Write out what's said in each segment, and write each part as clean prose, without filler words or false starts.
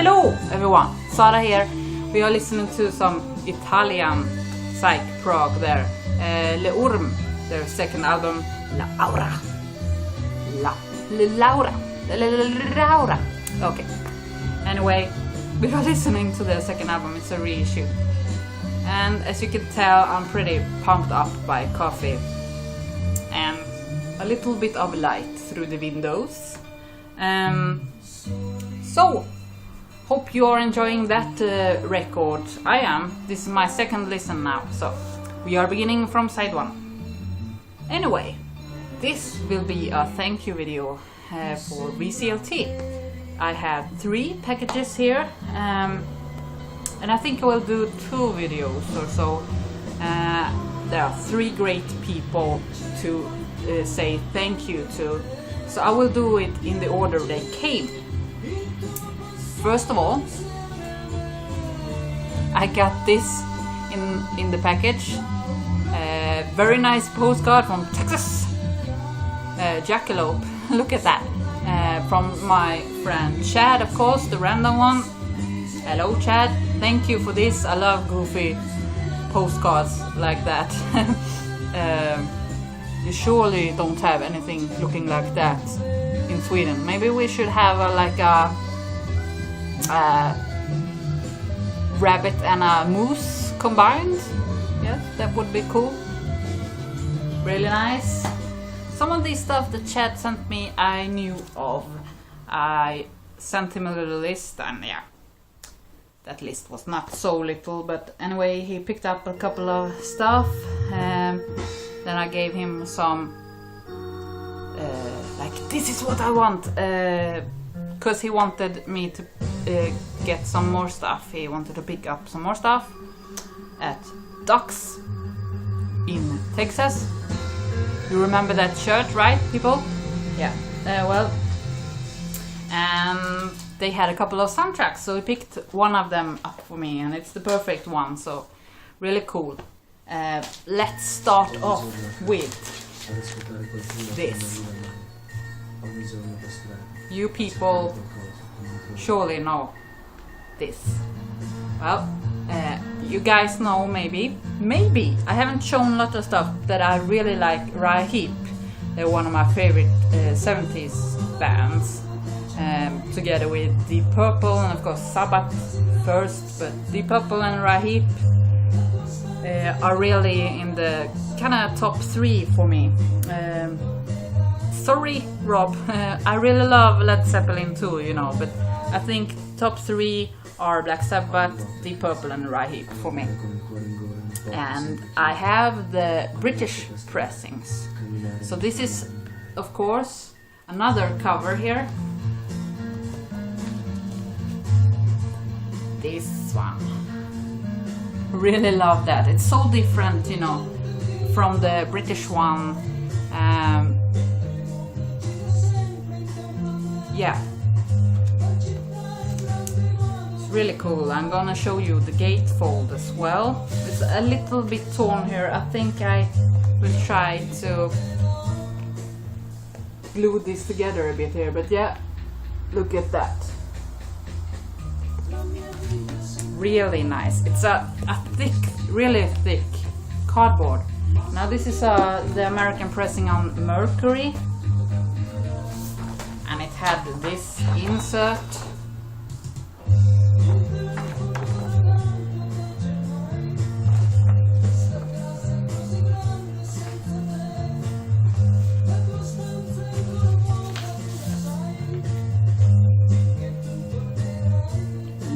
Hello everyone, Sara here. We are listening to some Italian psych prog there. Le Urm, their second album, Laura. Okay. Anyway, we are listening to their second album. It's a reissue. And as you can tell, I'm pretty pumped up by coffee and a little bit of light through the windows. So, hope you are enjoying that record. I am. This is my second listen now, so we are beginning from side one. Anyway, this will be a thank you video for VCLT. I have 3 packages here, and I think I will do 2 videos or so. There are 3 great people to say thank you to, so I will do it in the order they came. First of all, I got this in the package. Very nice postcard from Texas. Jackalope, look at that. From my friend Chad, of course, the random one. Hello Chad, thank you for this. I love goofy postcards like that. You surely don't have anything looking like that in Sweden. Maybe we should have like a rabbit and a moose combined. Yes, that would be cool. Really nice. Some of the stuff that Chad sent me I knew of. I sent him a little list, and yeah, that list was not so little, but anyway, he picked up a couple of stuff. Then I gave him some like, this is what I want, because he wanted me to get some more stuff. He wanted to pick up some more stuff at Ducks in Texas. You remember that church, right, people? Yeah. Well, and they had a couple of soundtracks, so he picked one of them up for me, and it's the perfect one, so really cool. Let's start off with this. You people surely know this. Well, you guys know maybe I haven't shown a lot of stuff that I really like. Rahip, they're one of my favorite 70s bands, together with Deep Purple and of course Sabbath first, but Deep Purple and Rahip are really in the kind of top 3 for me. Sorry Rob, I really love Led Zeppelin too, you know, but I think top 3 are Black Sabbath, Deep Purple and Rahip for me. And I have the British pressings. So this is of course another cover here. This one. Really love that. It's so different, you know, from the British one. Yeah. Really cool. I'm gonna show you the gatefold as well. It's a little bit torn here. I think I will try to glue this together a bit here, but yeah, look at that. Really nice. It's a thick, really thick cardboard. Now this is the American pressing on Mercury, and it had this insert.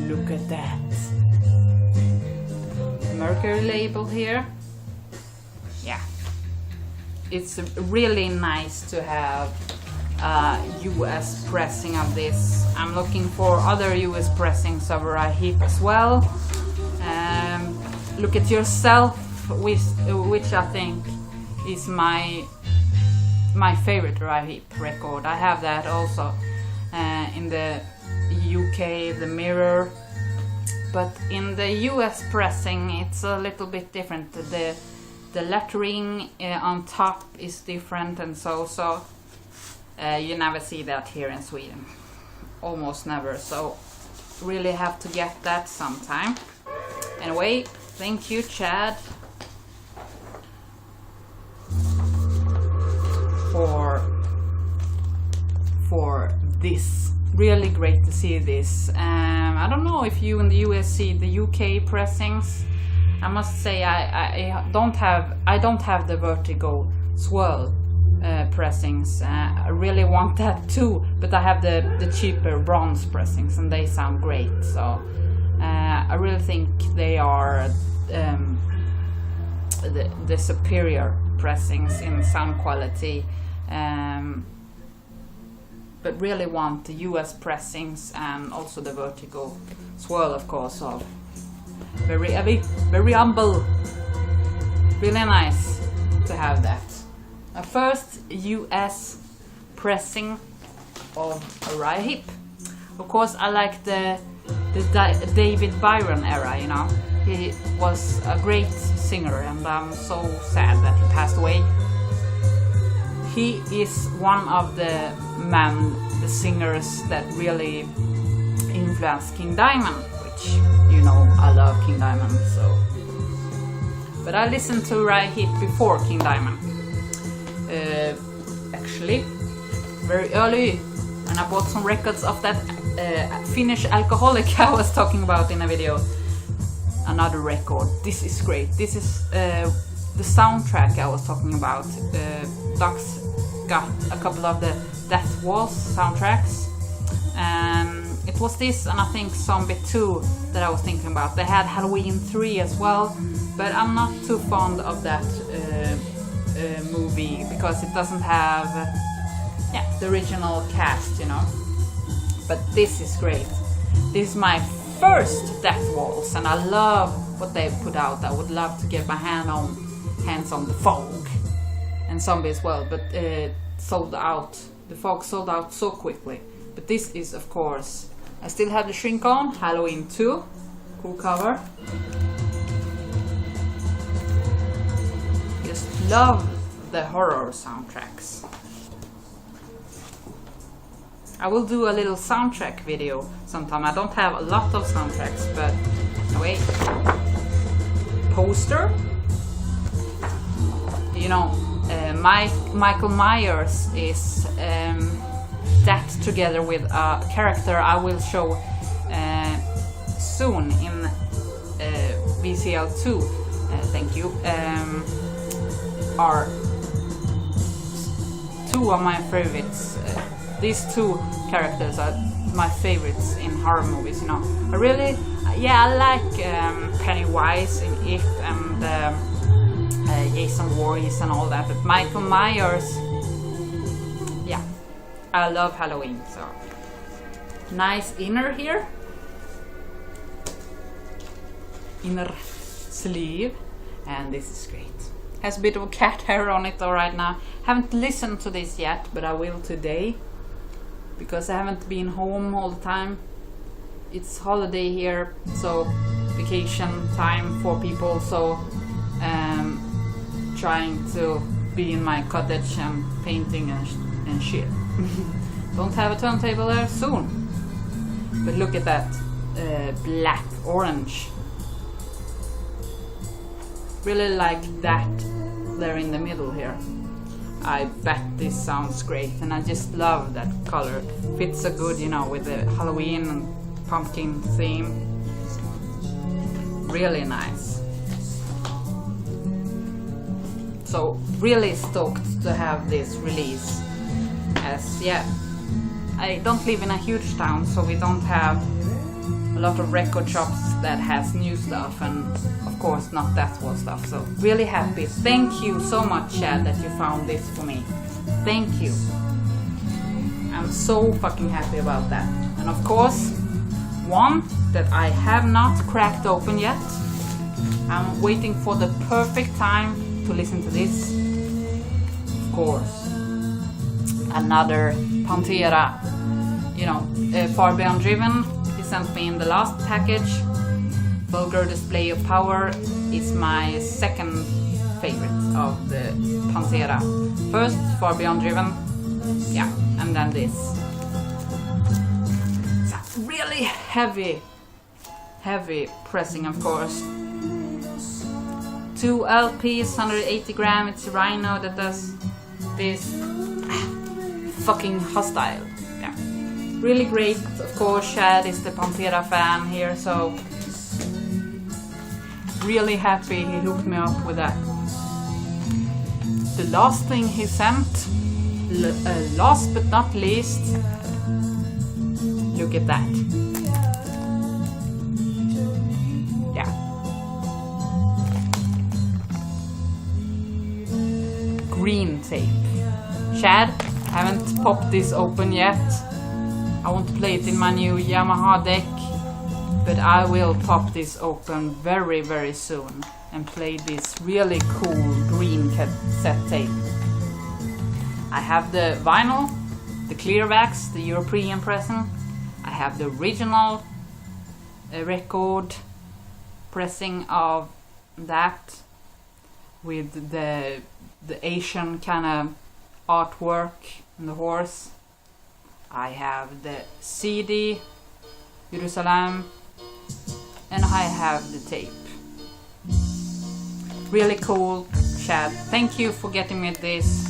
Look at that. Mercury label here. Yeah. It's really nice to have US pressing of this. I'm looking for other US pressings of Rahip as well. Look at Yourself, which I think is my favorite Rahip record. I have that also in the UK, the Mirror, but in the US pressing it's a little bit different. The lettering on top is different, and so you never see that here in Sweden, almost never. So really have to get that sometime. Anyway, thank you, Chad, for this. Really great to see this. I don't know if you in the US see the UK pressings. I must say I don't have the Vertigo swirl pressings. I really want that too, but I have the cheaper bronze pressings and they sound great. So I really think they are the superior pressings in sound quality. But really want the US pressings and also the Vertigo swirl, of course. So very heavy, very humble, really nice to have that. A first US pressing of a Uriah Heep. Of course, I like the David Byron era, you know. He was a great singer and I'm so sad that he passed away. He is one of the singers that really influenced King Diamond, which, you know, I love King Diamond, so. But I listened to Uriah Heep before King Diamond. Actually, very early, and I bought some records of that Finnish alcoholic I was talking about in a video. Another record. This is great. This is the soundtrack I was talking about. Ducks got a couple of the Death Walls soundtracks. It was this and I think Zombie 2 that I was thinking about. They had Halloween 3 as well, but I'm not too fond of that movie because it doesn't have the original cast, you know. But this is great. This is my first Death Walls and I love what they put out. I would love to get my hands on the Fog and Zombie as well, but sold out. The Fog sold out so quickly. But this is, of course, I still have the shrink on, Halloween 2, cool cover. Just love the horror soundtracks. I will do a little soundtrack video sometime. I don't have a lot of soundtracks, but wait. Poster. You know, Michael Myers is that together with a character I will show soon in VCL2. Thank you. Are two of my favorites. These two characters are my favorites in horror movies, you know. I like Pennywise in It and Jason Voorhees and all that, but Michael Myers, yeah, I love Halloween, so. Nice inner here. Inner sleeve, and this is great. Has a bit of cat hair on it right now. Haven't listened to this yet, but I will today. Because I haven't been home all the time. It's holiday here, so vacation time for people, so trying to be in my cottage and painting and shit. Don't have a turntable there soon. But look at that black orange. Really like that there in the middle here. I bet this sounds great, and I just love that color. Fits so good, you know, with the Halloween and pumpkin theme. Really nice. So really stoked to have this release. As I don't live in a huge town, so we don't have a lot of record shops that has new stuff, and of course not Death Wall stuff. So really happy. Thank you so much, Chad, that you found this for me. Thank you. I'm so fucking happy about that. And of course, one that I have not cracked open yet. I'm waiting for the perfect time to listen to this. Of course, another Pantera, you know, Far Beyond Driven. Sent me in the last package. Vulgar Display of Power is my second favorite of the Pantera. First, Far Beyond Driven, and then this. Sounds really really heavy pressing, of course. 2 LPs, 180 gram. It's Rhino that does this. Fucking hostile. Yeah, really great. Of course, Chad is the Pantera fan here, so really happy he hooked me up with that. The last thing he sent, last but not least, look at that. Yeah. Green tape. Chad, haven't popped this open yet. I want to play it in my new Yamaha deck, but I will pop this open very, very soon and play this really cool green cassette tape. I have the vinyl, the clear wax, the European pressing. I have the original record pressing of that with the Asian kind of artwork and the horse. I have the CD, Jerusalem, and I have the tape. Really cool, Chad. Thank you for getting me this.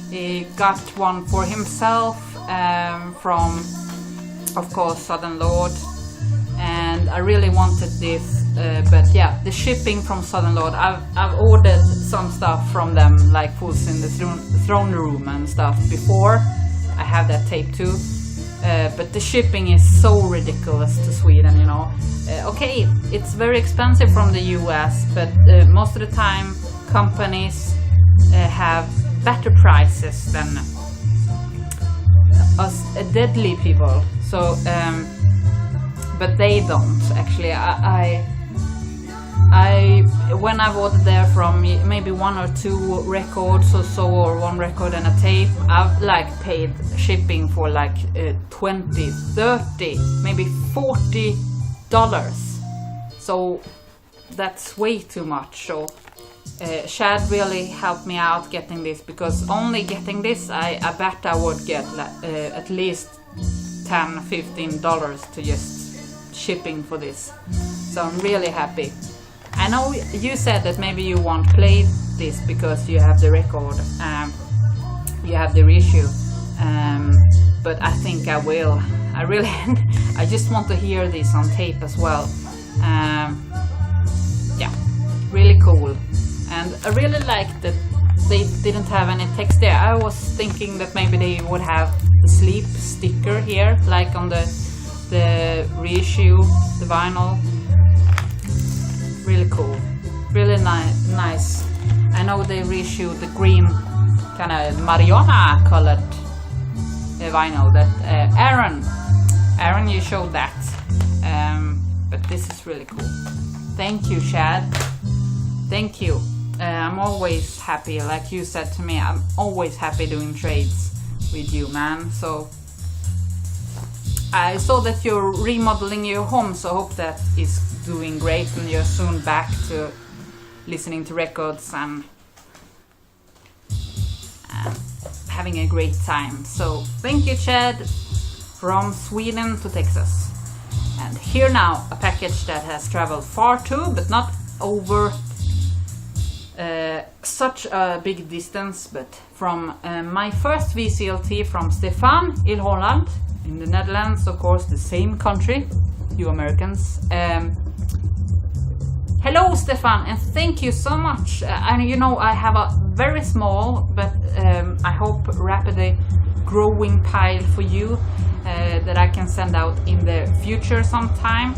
He got one for himself from, of course, Southern Lord, and I really wanted this, but yeah, the shipping from Southern Lord, I've ordered some stuff from them, like Fools in the Throne Room and stuff before. I have that tape too, but the shipping is so ridiculous to Sweden, you know. Okay, it's very expensive from the US, but most of the time companies have better prices than us deadly people. So, but they don't actually. I when I've ordered there from maybe 1 or 2 records or so, or 1 record and a tape, I've like paid shipping for like 20, 30, maybe $40. So that's way too much. So Chad really helped me out getting this, because only getting this I bet I would get at least $10-15 to just shipping for this. So I'm really happy. I know you said that maybe you won't play this because you have the record, you have the reissue, but I think I will. I really, I just want to hear this on tape as well. Yeah, really cool. And I really like that they didn't have any text there. I was thinking that maybe they would have the sleep sticker here, like on the reissue, the vinyl. Really cool, really nice. I know they reissued the green kind of marijuana colored vinyl that Aaron, you showed that, but this is really cool. Thank you, Chad. Thank you. I'm always happy, like you said to me, I'm always happy doing trades with you, man. So I saw that you're remodeling your home, so I hope that is doing great and you're soon back to listening to records and having a great time. So thank you, Chad, from Sweden to Texas. And here now, a package that has traveled far too, but not over such a big distance, but from my first VCLT from Stephan in Holland, in the Netherlands, of course, the same country, you Americans. Hello, Stephan, and thank you so much. And you know, I have a very small, but I hope rapidly growing pile for you that I can send out in the future sometime.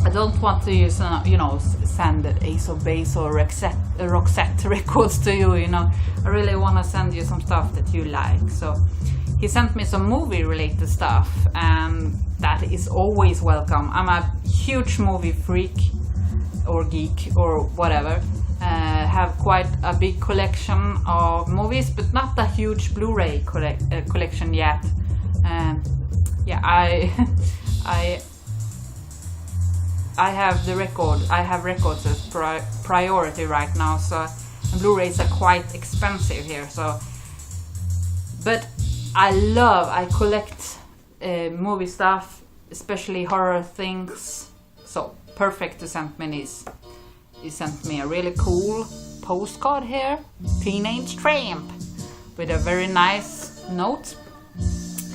I don't want to use, you know, send Ace of Base or Roxette records to you, you know. I really want to send you some stuff that you like. So he sent me some movie related stuff, and that is always welcome. I'm a huge movie freak or geek or whatever. Have quite a big collection of movies, but not a huge Blu-ray collection yet. Yeah, I have the record. I have records as priority right now, so Blu-rays are quite expensive here. So, but I collect movie stuff, especially horror things. So perfect to send me this. He sent me a really cool postcard here, Teenage Tramp, with a very nice note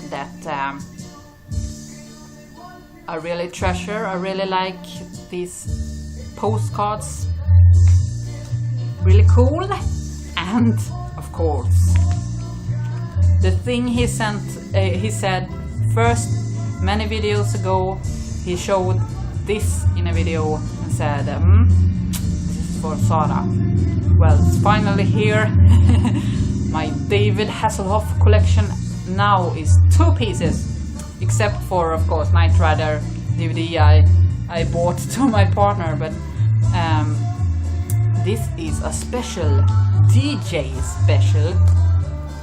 that I really treasure. I really like these postcards. Really cool. And of course, the thing he sent, he said first, many videos ago, he showed this in a video and said, this is for Sara. Well, it's finally here. My David Hasselhoff collection now is 2 pieces, except for, of course, Knight Rider DVD I bought to my partner, but this is a special DJ special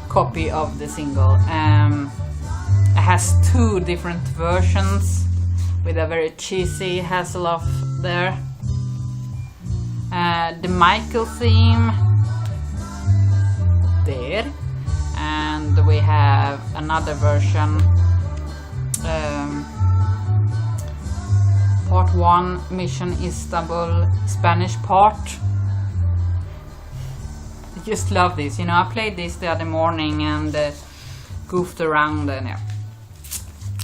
copy of the single. It has 2 different versions with a very cheesy Hasselhoff there. The Michael theme there, and we have another version, part 1, Mission Istanbul, Spanish part. I just love this, you know. I played this the other morning and goofed around, and yeah.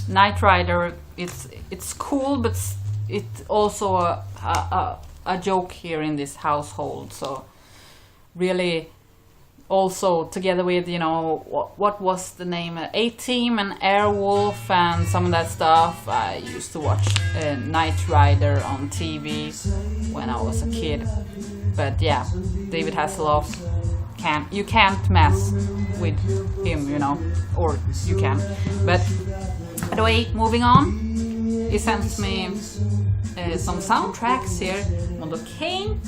Knight Rider, it's cool, but it's also a joke here in this household. So really, also together with, you know, what was the name, A-Team and Airwolf and some of that stuff. I used to watch Knight Rider on TV when I was a kid. But yeah, David Hasselhoff, you can't mess with him, you know, or you can. But anyway, moving on, he sent me some soundtracks here. Monocaine.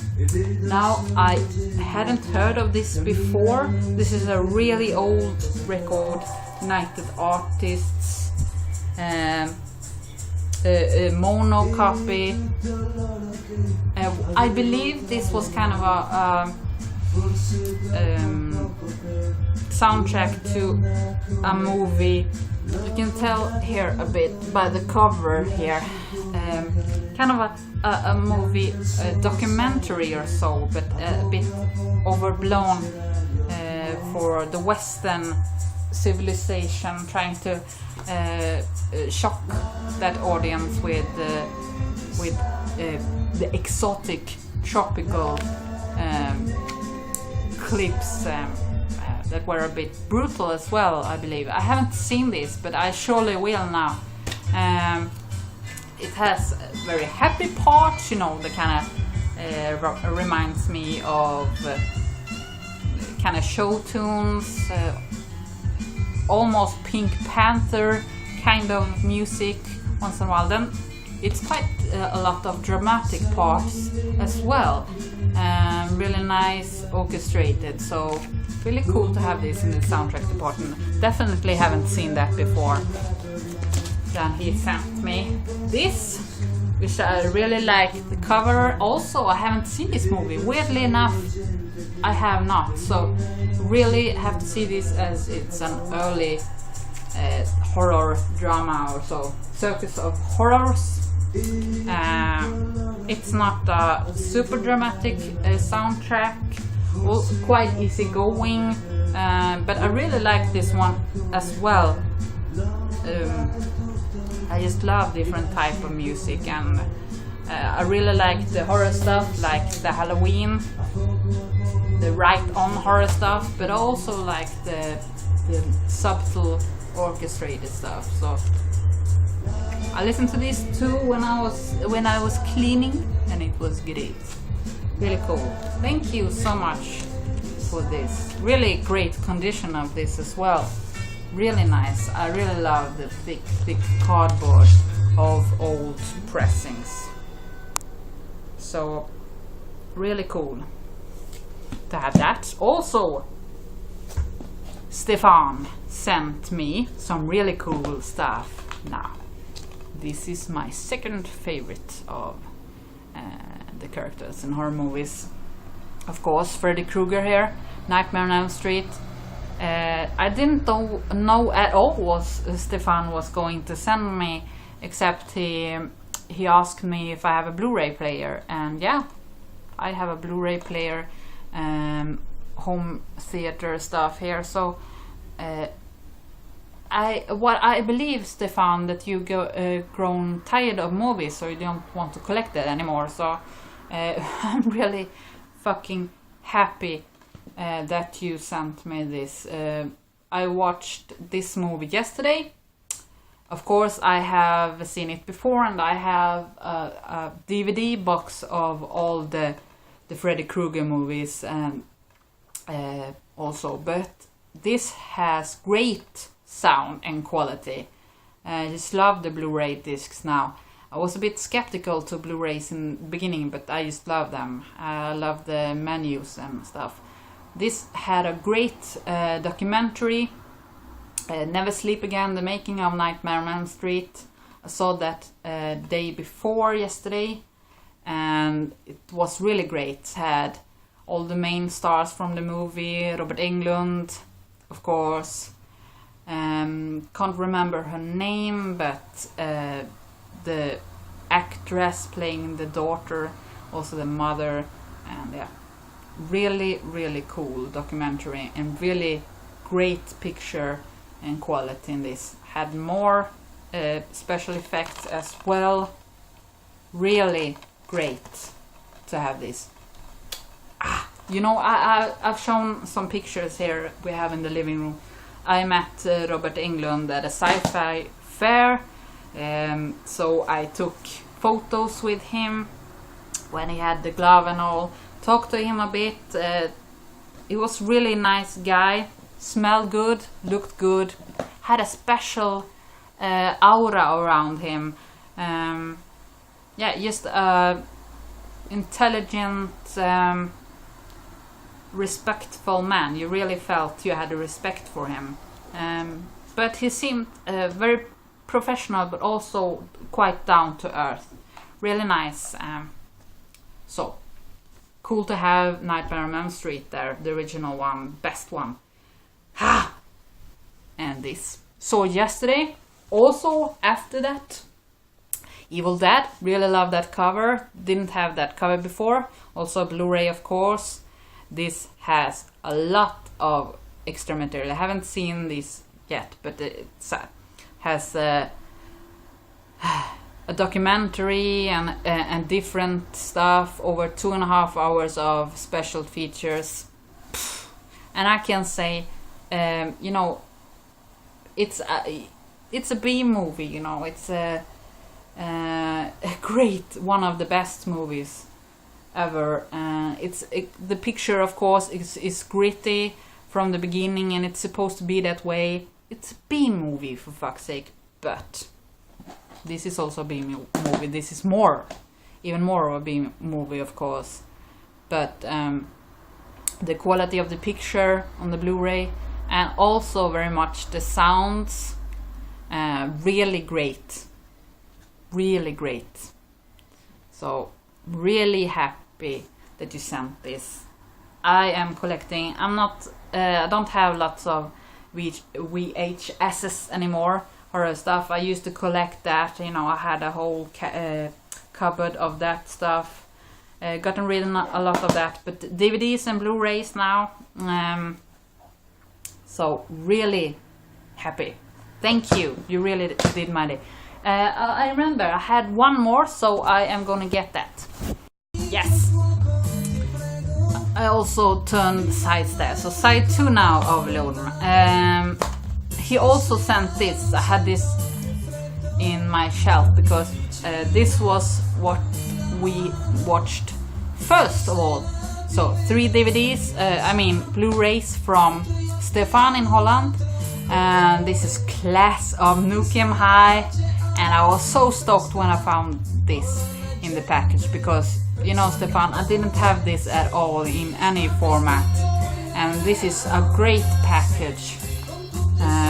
Now, I hadn't heard of this before. This is a really old record, United Artists, mono copy. I believe this was kind of a soundtrack to a movie. You can tell here a bit by the cover here, kind of a movie, a documentary or so, but a bit overblown for the Western civilization, trying to shock that audience with the exotic tropical clips that were a bit brutal as well, I believe. I haven't seen this, but I surely will now. It has very happy parts, you know, that kind of reminds me of kind of show tunes, almost Pink Panther kind of music once in a while. Then it's quite a lot of dramatic parts as well, really nice orchestrated, so really cool to have this in the soundtrack department. Definitely haven't seen that before. Then he sent me this, which I really like the cover. Also, I haven't seen this movie. Weirdly enough, I have not. So really have to see this as it's an early horror drama or so. Circus of Horrors. It's not a super dramatic soundtrack. Quite easygoing, but I really like this one as well. I just love different type of music, and I really like the horror stuff, like the Halloween, the right-on horror stuff, but also like the subtle orchestrated stuff. So I listened to this too when I was cleaning, and it was great. Really cool. Thank you so much for this. Really great condition of this as well. Really nice. I really love the thick cardboard of old pressings. So really cool to have that. Also, Stephan sent me some really cool stuff. Now, this is my second favorite of the characters in horror movies. Of course, Freddy Krueger here, Nightmare on Elm Street. I didn't know at all what Stephan was going to send me except he asked me if I have a Blu-ray player, and yeah, I have a Blu-ray player, home theater stuff here. So I believe, Stephan, that you grown tired of movies, so you don't want to collect it anymore. So I'm really fucking happy that you sent me this. I watched this movie yesterday. Of course, I have seen it before, and I have a DVD box of all the Freddy Krueger movies also. But this has great sound and quality. I just love the Blu-ray discs now. I was a bit skeptical to Blu-rays in the beginning, but I just love them. I love the menus and stuff. This had a great documentary, Never Sleep Again, the making of Nightmare on Elm Street. I saw that day before yesterday, and it was really great. It had all the main stars from the movie, Robert Englund, of course. Can't remember her name, but the actress playing the daughter, also the mother, and yeah, really cool documentary, and really great picture and quality in this. Had more special effects as well. Really great to have this. You know, I've shown some pictures here we have in the living room. I met Robert Englund at a sci-fi fair, so I took photos with him when he had the glove and all. Talked to him a bit. He was really nice guy, smelled good, looked good, had a special aura around him. Yeah, just intelligent, respectful man. You really felt you had a respect for him. But he seemed very professional, but also quite down to earth. Really nice. So cool to have Nightmare on Elm Street there, the original one, best one. Ha! And this. So yesterday, also after that, Evil Dead. Really love that cover. Didn't have that cover before. Also Blu-ray, of course. This has a lot of extra material. I haven't seen this yet, but it has a documentary and different stuff, over 2.5 hours of special features. And I can say, you know, it's a B movie. You know, it's a great, one of the best movies ever. The picture, of course, is gritty from the beginning, and it's supposed to be that way. It's a B movie, for fuck's sake, but this is also a B movie. This is even more of a B movie, of course. But the quality of the picture on the Blu-ray, and also very much the sounds, really great. Really great. So really happy that you sent this. I am collecting. I don't have lots of VHSs anymore, horror stuff. I used to collect that. You know, I had a whole cupboard of that stuff. Gotten rid of a lot of that, but DVDs and Blu-rays now. So really happy. Thank you. You really did my day. I remember I had one more, so I am gonna get that. Yes. I also turned sides there. So side 2 now of Lodm. He also sent this. I had this in my shelf because this was what we watched first of all. So 3 DVDs, Blu-rays from Stephan in Holland. And this is Class of Nukem High. And I was so stoked when I found this in the package, because, you know, Stephan, I didn't have this at all in any format. And this is a great package.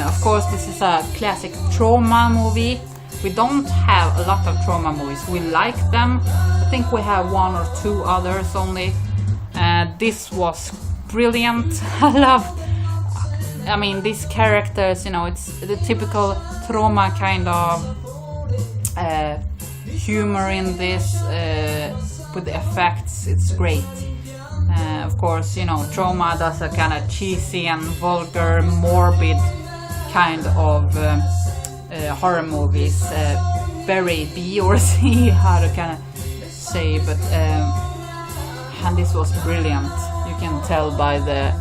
Of course, this is a classic trauma movie. We don't have a lot of trauma movies. We like them. I think we have 1 or 2 others only. This was brilliant. these characters, you know, it's the typical trauma kind of humor in this, with the effects. It's great. Of course, you know, Trauma does a kind of cheesy and vulgar, morbid kind of horror movies. Very B or C, how to kind of say, but and this was brilliant. You can tell by the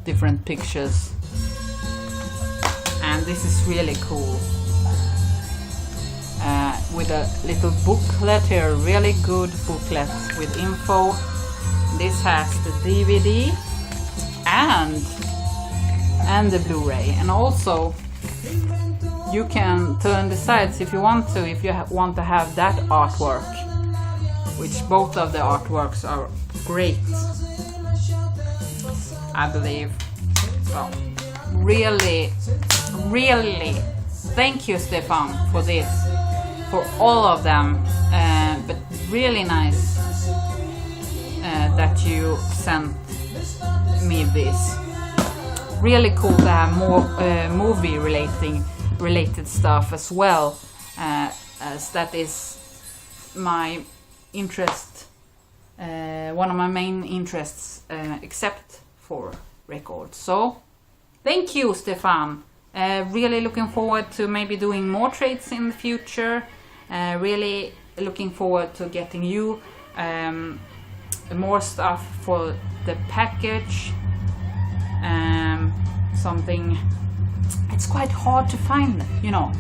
different pictures, and this is really cool. With a little booklet here, really good booklet with info. This has the DVD and the Blu-ray, and also you can turn the sides if you want to, if you want to have that artwork, which both of the artworks are great, I believe. So really thank you, Stephan, for this, for all of them, but really nice that you sent me this. Really cool to have more movie related stuff as well, as that is my interest, one of my main interests, except for records. So thank you, Stephan. Really looking forward to maybe doing more trades in the future. Really looking forward to getting you more stuff for the package. Something, it's quite hard to find, you know.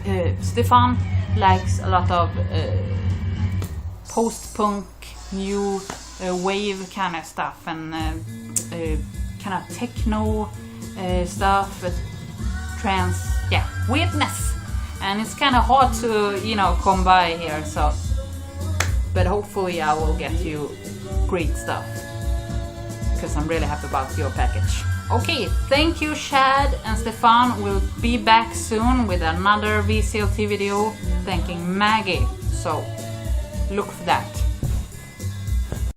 Stephan likes a lot of post-punk, new wave kind of stuff, and kind of techno stuff, trance, yeah, weirdness, and it's kind of hard to, you know, come by here. So, but hopefully I will get you great stuff, because I'm really happy about your package. Okay, thank you, Chad and Stephan. We'll be back soon with another VCLT video thanking Maggie, so look for that.